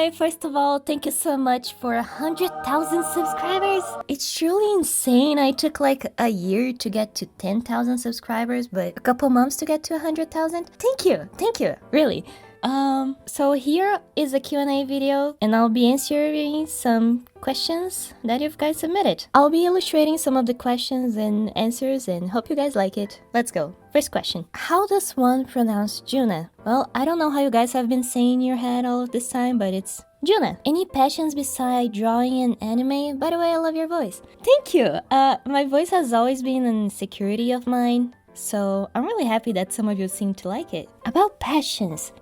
Hi, first of all, thank you so much for 100,000 subscribers. It's truly insane. I took like a year to get to 10,000 subscribers, but a couple months to get to 100,000. Thank you, really. So here is a Q&A video, and I'll be answering some questions that you guys submitted. I'll be illustrating some of the questions and answers and hope you guys like it. Let's go. First question. How does one pronounce Jyuna? Well, I don't know how you guys have been saying in your head all of this time, but it's Jyuna. Any passions beside drawing and anime? By the way, I love your voice. Thank you. My voice has always been an insecurity of mine, so I'm really happy that some of you seem to like it. About passions.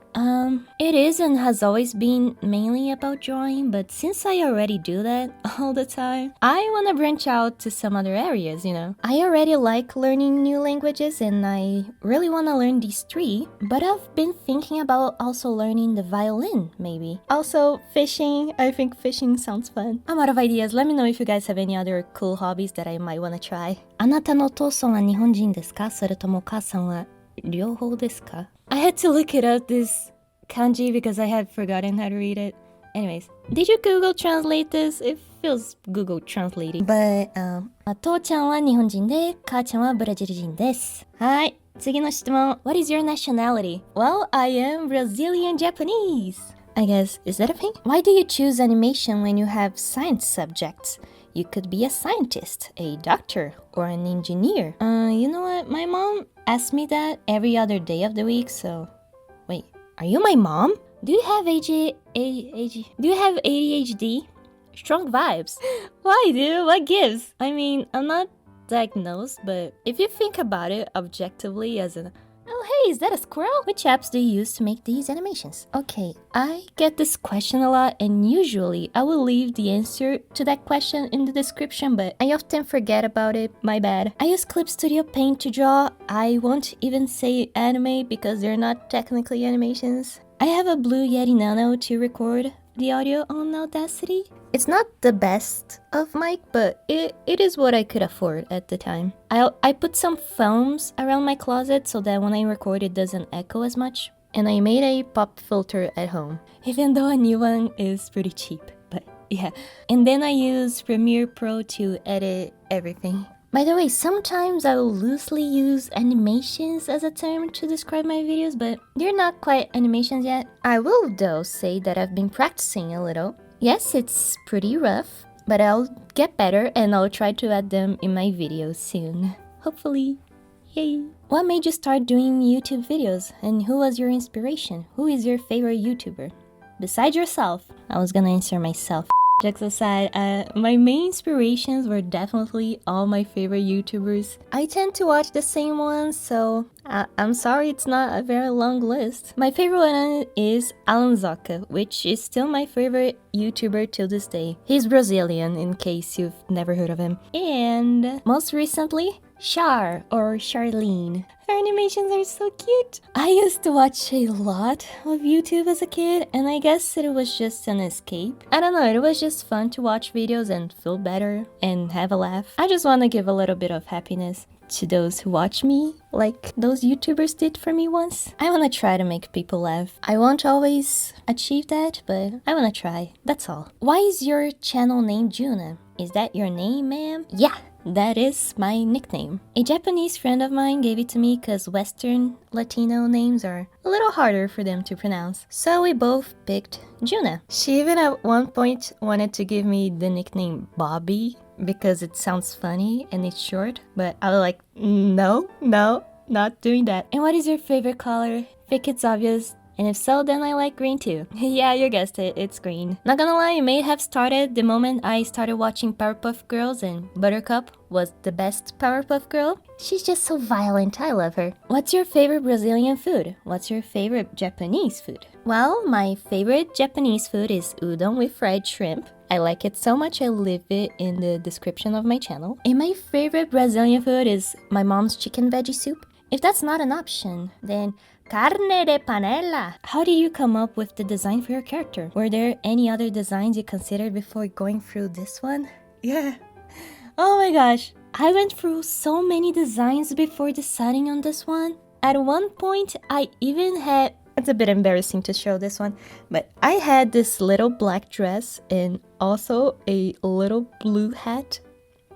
It is and has always been mainly about drawing, but since I already do that all the time, I want to branch out to some other areas, you know. I already like learning new languages and I really want to learn these three, but I've been thinking about also learning the violin, maybe. Also, fishing. I think fishing sounds fun. I'm out of ideas. Let me know if you guys have any other cool hobbies that I might want to try. あなたのお父さんは日本人ですか？それともお母さんは両方ですか? I had to look it up, this kanji, because I had forgotten how to read it. Anyways, did you Google translate this? It feels Google translating. But, 父ちゃんは日本人で、母ちゃんはブラジル人です。はい、次の質問。What is your nationality? Well, I am Brazilian Japanese. I guess, is that a thing? Why do you choose animation when you have science subjects? You could be a scientist, a doctor, or an engineer. You know what? My mom asks me that every other day of the week, so... Wait, are you my mom? Do you have ADHD? Strong vibes. Why, dude? What gives? I mean, I'm not diagnosed, but if you think about it objectively as an... Oh, hey, is that a squirrel? Which apps do you use to make these animations? Okay, I get this question a lot, and usually I will leave the answer to that question in the description, but I often forget about it, my bad. I use Clip Studio Paint to draw. I won't even say anime because they're not technically animations. I have a Blue Yeti Nano to record the audio on Audacity. It's not the best of mic, but it is what I could afford at the time. I put some foams around my closet so that when I record it doesn't echo as much. And I made a pop filter at home, even though a new one is pretty cheap, but yeah. And then I use Premiere Pro to edit everything. By the way, sometimes I will loosely use animations as a term to describe my videos, but they're not quite animations yet. I will, though, say that I've been practicing a little. Yes, it's pretty rough, but I'll get better and I'll try to add them in my videos soon. Hopefully. Yay! What made you start doing YouTube videos, and who was your inspiration? Who is your favorite YouTuber? Besides yourself. I was gonna answer myself. Jokes aside, my main inspirations were definitely all my favorite YouTubers. I tend to watch the same ones, so I'm sorry it's not a very long list. My favorite one is Alan Zoca, which is still my favorite YouTuber till this day. He's Brazilian, in case you've never heard of him. And most recently, Char, or Charlene. Her animations are so cute. I used to watch a lot of YouTube as a kid, and I guess it was just an escape. I don't know, it was just fun to watch videos and feel better and have a laugh. I just want to give a little bit of happiness to those who watch me, like those YouTubers did for me once. I want to try to make people laugh. I won't always achieve that, but I want to try. That's all. Why is your channel named Jyuna? Is that your name, ma'am? Yeah. That is my nickname. A Japanese friend of mine gave it to me because Western Latino names are a little harder for them to pronounce. So we both picked Jyuna. She even at one point wanted to give me the nickname Bobby because it sounds funny and it's short, but I was like, no, not doing that. And what is your favorite color? Think it's obvious. And if so, then I like green too. Yeah, you guessed it, it's green. Not gonna lie, it may have started the moment I started watching Powerpuff Girls, and Buttercup was the best Powerpuff Girl. She's just so violent, I love her. What's your favorite Brazilian food? What's your favorite Japanese food? Well, my favorite Japanese food is udon with fried shrimp. I like it so much I leave it in the description of my channel. And my favorite Brazilian food is my mom's chicken veggie soup. If that's not an option, then carne de panela. How did you come up with the design for your character? Were there any other designs you considered before going through this one? Yeah. Oh my gosh. I went through so many designs before deciding on this one. At one point, I even had It's a bit embarrassing to show this one, but I had this little black dress and also a little blue hat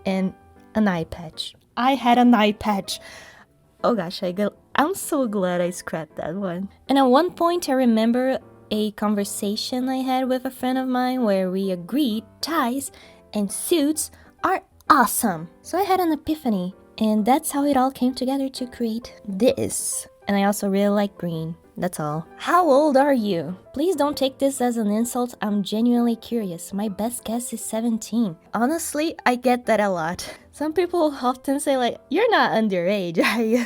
and an eye patch. I had an eye patch. Oh gosh, I'm so glad I scrapped that one. And at one point I remember a conversation I had with a friend of mine where we agreed ties and suits are awesome. So I had an epiphany, and that's how it all came together to create this. And I also really like green. That's all. How old are you? Please don't take this as an insult. I'm genuinely curious. My best guess is 17. Honestly, I get that a lot. Some people often say like, you're not underage, are you?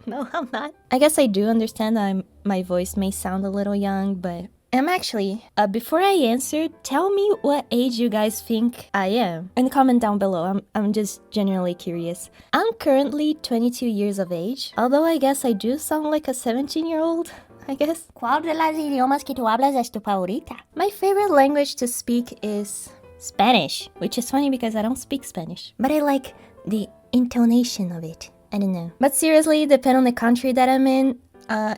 No, I'm not. I guess I do understand that my voice may sound a little young, but I'm actually. Before I answer, tell me what age you guys think I am. And comment down below. I'm just genuinely curious. I'm currently 22 years of age, although I guess I do sound like a 17-year-old, I guess. ¿Cuál de los idiomas que tú hablas es tu favorita? My favorite language to speak is Spanish, which is funny because I don't speak Spanish, but I like the intonation of it. I don't know. But seriously, depending on the country that I'm in,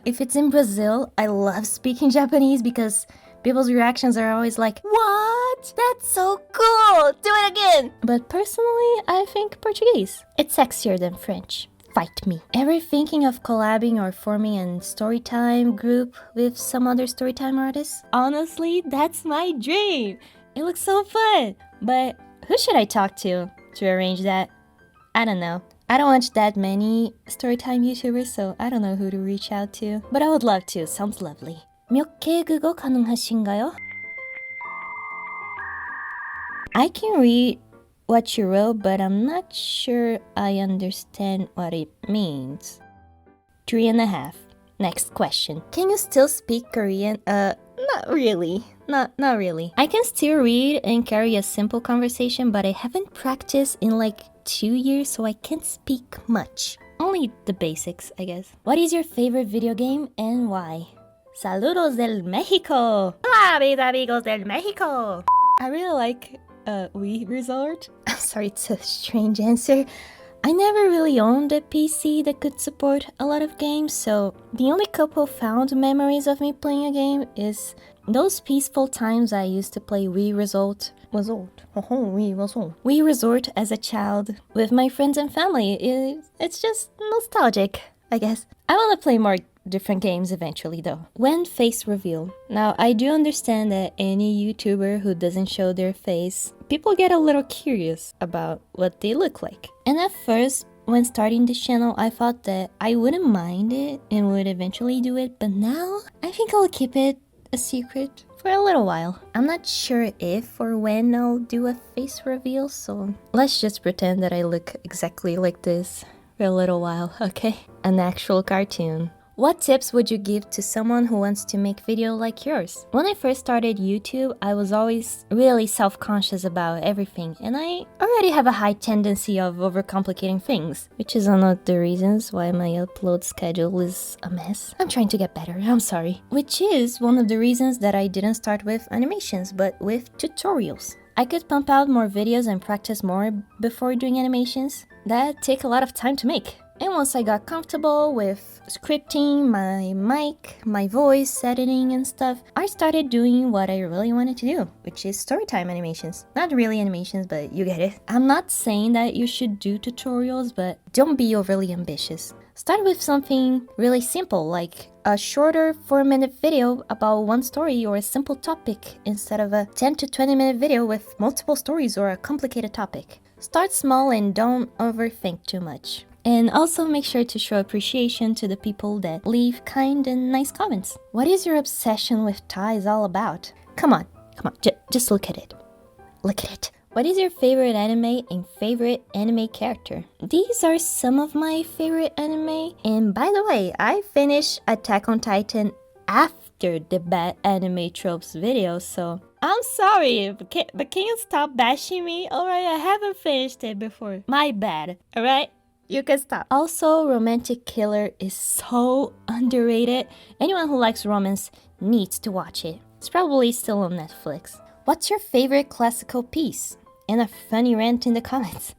if it's in Brazil, I love speaking Japanese because people's reactions are always like, what? That's so cool! Do it again! But personally, I think Portuguese. It's sexier than French. Fight me. Ever thinking of collabing or forming a storytime group with some other storytime artists? Honestly, that's my dream! It looks so fun! But who should I talk to arrange that? I don't know. I don't watch that many storytime YouTubers, so I don't know who to reach out to. But I would love to. Sounds lovely. 몇 개 국어 가능하신가요? I can read what you wrote, but I'm not sure I understand what it means. 3.5. Next question. Can you still speak Korean? Not really. Not really. I can still read and carry a simple conversation, but I haven't practiced in like 2 years, so I can't speak much. Only the basics, I guess. What is your favorite video game and why? Saludos del México! Hola, mis amigos del México! I really like Wii Resort. I'm sorry, it's a strange answer. I never really owned a PC that could support a lot of games, so the only couple fond memories of me playing a game is those peaceful times I used to play Wii Resort as a child with my friends and family. It's just nostalgic, I guess. I want to play more different games eventually though. When face reveal. Now, I do understand that any YouTuber who doesn't show their face, people get a little curious about what they look like. And at first, when starting this channel, I thought that I wouldn't mind it and would eventually do it, but now I think I'll keep it a secret for a little while. I'm not sure if or when I'll do a face reveal, so let's just pretend that I look exactly like this for a little while, okay? An actual cartoon. What tips would you give to someone who wants to make video like yours? When I first started YouTube, I was always really self-conscious about everything, and I already have a high tendency of overcomplicating things, which is one of the reasons why my upload schedule is a mess. I'm trying to get better, I'm sorry. Which is one of the reasons that I didn't start with animations, but with tutorials. I could pump out more videos and practice more before doing animations. That take a lot of time to make. And once I got comfortable with scripting, my mic, my voice editing and stuff, I started doing what I really wanted to do, which is storytime animations. Not really animations, but you get it. I'm not saying that you should do tutorials, but don't be overly ambitious. Start with something really simple, like a shorter 4-minute video about one story or a simple topic instead of a 10 to 20-minute video with multiple stories or a complicated topic. Start small and don't overthink too much. And also make sure to show appreciation to the people that leave kind and nice comments. What is your obsession with ties all about? Come on, just look at it. Look at it. What is your favorite anime and favorite anime character? These are some of my favorite anime. And by the way, I finished Attack on Titan after the bad anime tropes video, so I'm sorry, but can you stop bashing me? Alright, I haven't finished it before. My bad, alright? You can stop. Also, Romantic Killer is so underrated. Anyone who likes romance needs to watch it. It's probably still on Netflix. What's your favorite classical piece? And a funny rant in the comments.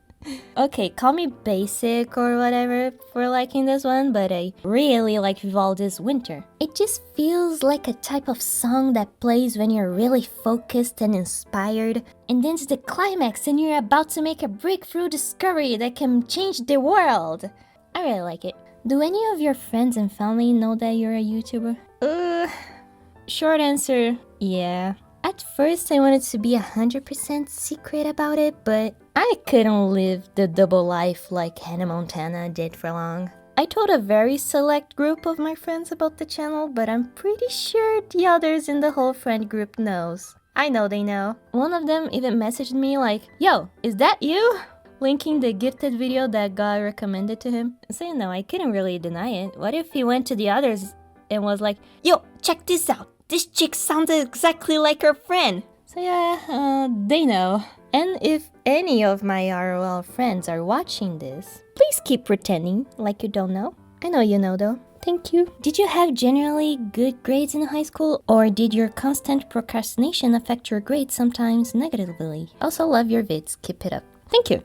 Okay, call me basic or whatever for liking this one, but I really like Vivaldi's Winter. It just feels like a type of song that plays when you're really focused and inspired, and then it's the climax and you're about to make a breakthrough discovery that can change the world. I really like it. Do any of your friends and family know that you're a YouTuber? Short answer, yeah. At first, I wanted to be 100% secret about it, but I couldn't live the double life like Hannah Montana did for long. I told a very select group of my friends about the channel, but I'm pretty sure the others in the whole friend group knows. I know they know. One of them even messaged me like, "Yo, is that you?" Linking the gifted video that God recommended to him. So I couldn't really deny it. What if he went to the others and was like, "Yo, check this out. This chick sounded exactly like her friend." So yeah, they know. And if any of my ROL friends are watching this, please keep pretending like you don't know. I know you know though. Thank you. Did you have generally good grades in high school, or did your constant procrastination affect your grades sometimes negatively? Also love your vids. Keep it up. Thank you.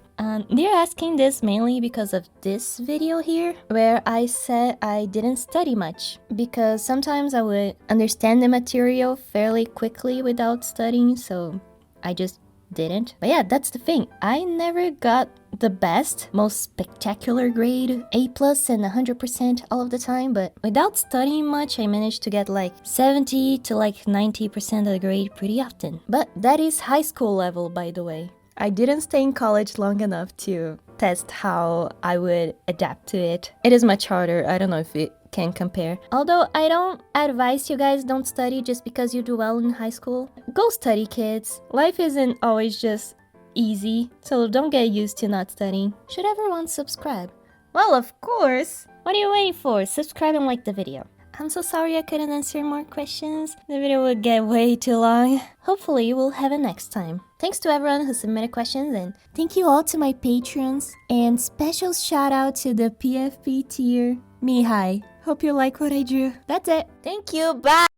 They're asking this mainly because of this video here, where I said I didn't study much, because sometimes I would understand the material fairly quickly without studying, so I just didn't. But yeah, that's the thing. I never got the best, most spectacular grade, A+ and 100% all of the time, but without studying much, I managed to get like 70 to like 90% of the grade pretty often. But that is high school level, by the way. I didn't stay in college long enough to test how I would adapt to it. It is much harder. I don't know if it can compare. Although I don't advise you guys don't study just because you do well in high school. Go study, kids. Life isn't always just easy, so don't get used to not studying. Should everyone subscribe? Well, of course. What are you waiting for? Subscribe and like the video. I'm so sorry I couldn't answer more questions. The video would get way too long. Hopefully we'll have it next time. Thanks to everyone who submitted questions, and thank you all to my patrons. And special shout out to the PFP tier, Mihai. Hope you like what I drew. That's it. Thank you. Bye.